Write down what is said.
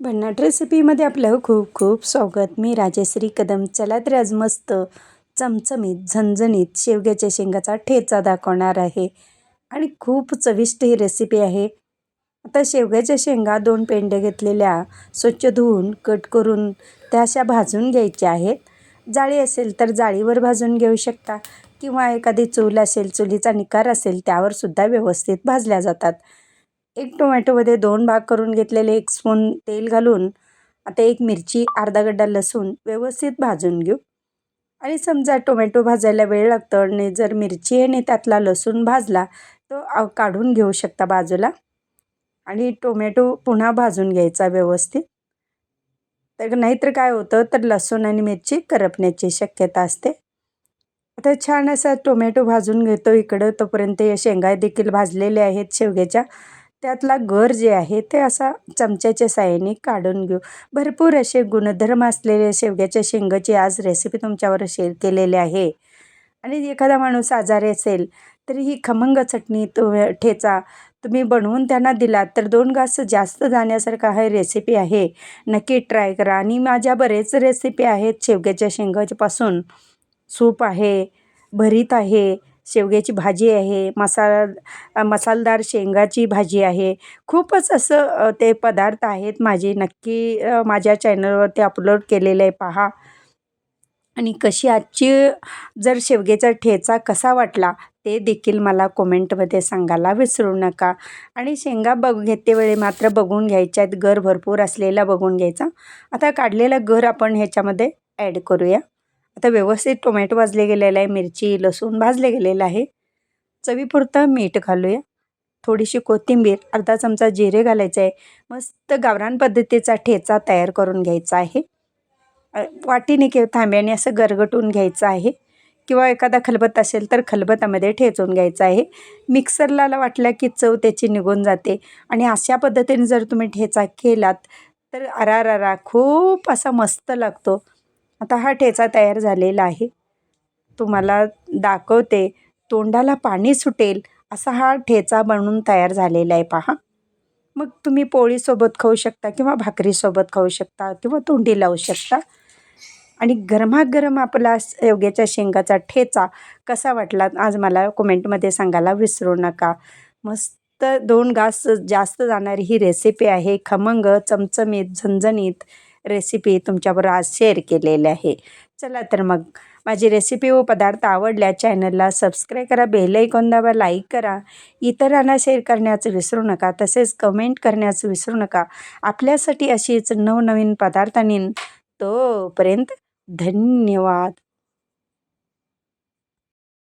भन्नाट रेसिपीमध्ये आपलं खूप खूप स्वागत. मी राजश्री कदम. चला तर आज मस्त चमचमीत झणझणीत शेवग्याच्या शेंगाचा ठेचा दाखवणार आहे आणि खूप चविष्ट ही रेसिपी आहे. आता शेवग्याच्या शेंगा 2 पेंड्या घेतलेल्या स्वच्छ धुवून कट करून त्या अशा भाजून घ्यायच्या आहेत. जाळी असेल तर जाळीवर भाजून घेऊ शकता किंवा एखादी चूल असेल, चुलीचा निकार असेल त्यावर सुद्धा व्यवस्थित भाजल्या जातात. एक टोमॅटोमध्ये 2 भाग करून घेतलेले 1 स्पून तेल घालून आता एक मिरची, अर्धा गड्डा लसूण व्यवस्थित भाजून घेऊ. आणि समजा टोमॅटो भाजायला वेळ लागतो आणि जर मिरची आणि त्यातला लसूण भाजला तो काढून घेऊ शकता बाजूला आणि टोमॅटो पुन्हा भाजून घ्यायचा व्यवस्थित. तर नाहीतर काय होतं तर लसूण आणि मिरची करपण्याची शक्यता असते. आता छान असा टोमॅटो भाजून घेतो इकडं, तोपर्यंत या शेंगा देखील भाजलेल्या आहेत शेवग्याच्या. त्यातला गर जे आहे ते असा चमच्याच्या साहाय्याने काढून घेऊ. भरपूर असे गुणधर्म असलेले शेवग्याच्या शेंगाची आज रेसिपी तुमच्यावर शेअर केलेली आहे. आणि एखादा माणूस आजारी असेल तरी ही खमंग चटणी ठेचा तुम्ही बनवून त्यांना दिलात तर 2 घास जास्त जाण्यासारखा हा रेसिपी आहे. नक्की ट्राय करा. आणि माझ्या बरेच रेसिपी आहेत शेवग्याच्या शेंगापासून. सूप आहे, भरीत आहे, शेवग्याची भाजी आहे, मसालेदार शेंगाची भाजी आहे. खूपच असं ते पदार्थ आहेत माझे. नक्की माझ्या चॅनलवरती अपलोड केलेलं आहे पहा. आणि कशी आजची जर शेवग्याचा ठेचा कसा वाटला ते देखील मला कमेंटमध्ये सांगायला विसरू नका. आणि शेंगा घेते वेळी मात्र बघून घ्यायच्यात, गर भरपूर असलेला बघून घ्यायचा. आता काढलेला गर आपण ह्याच्यामध्ये ॲड करूया. आता व्यवस्थित टोमॅटो भाजले गेलेला आहे, मिरची, लसूण भाजले गेलेलं आहे. चवीपुरतं मीठ घालूया, थोडीशी कोथिंबीर, अर्धा चमचा जिरे घालायचं आहे. मस्त गावरान पद्धतीचा ठेचा तयार करून घ्यायचा आहे. वाटीने किंवा तांब्याने असं गरगटून घ्यायचं आहे किंवा एखादा खलबत्ता असेल तर खलबत्त्यामध्ये ठेचून घ्यायचं आहे. मिक्सरला वाटलं की चव त्याची निघून जाते. आणि अशा पद्धतीने जर तुम्ही ठेचा केलात तर अरारारा खूप असा मस्त लागतो. आता हा ठेचा तयार झालेला आहे, तुम्हाला दाखवते. तोंडाला पाणी सुटेल असा हा ठेचा बनवून तयार झालेला आहे पहा. मग तुम्ही पोळीसोबत खाऊ शकता किंवा भाकरीसोबत खाऊ शकता किंवा तोंडी लावू शकता. आणि गरमागरम आपला शेवग्याच्या शेंगाचा ठेचा कसा वाटला आज मला कमेंटमध्ये सांगायला विसरू नका. मस्त 2 घास जास्त जाणारी ही रेसिपी आहे. खमंग, चमचमीत, झणझणीत रेसिपी तुमच्याबरोबर आज शेअर केलेली आहे. चला तर मग माझी रेसिपी व पदार्थ आवडल्या चॅनलला सबस्क्राईब करा, बेल आयकॉन दाबा, लाईक करा, इतरांना शेअर करण्याचं विसरू नका, तसेच कमेंट करण्याचं विसरू नका. आपल्यासाठी अशीच नवनवीन पदार्थांनी तोपर्यंत धन्यवाद.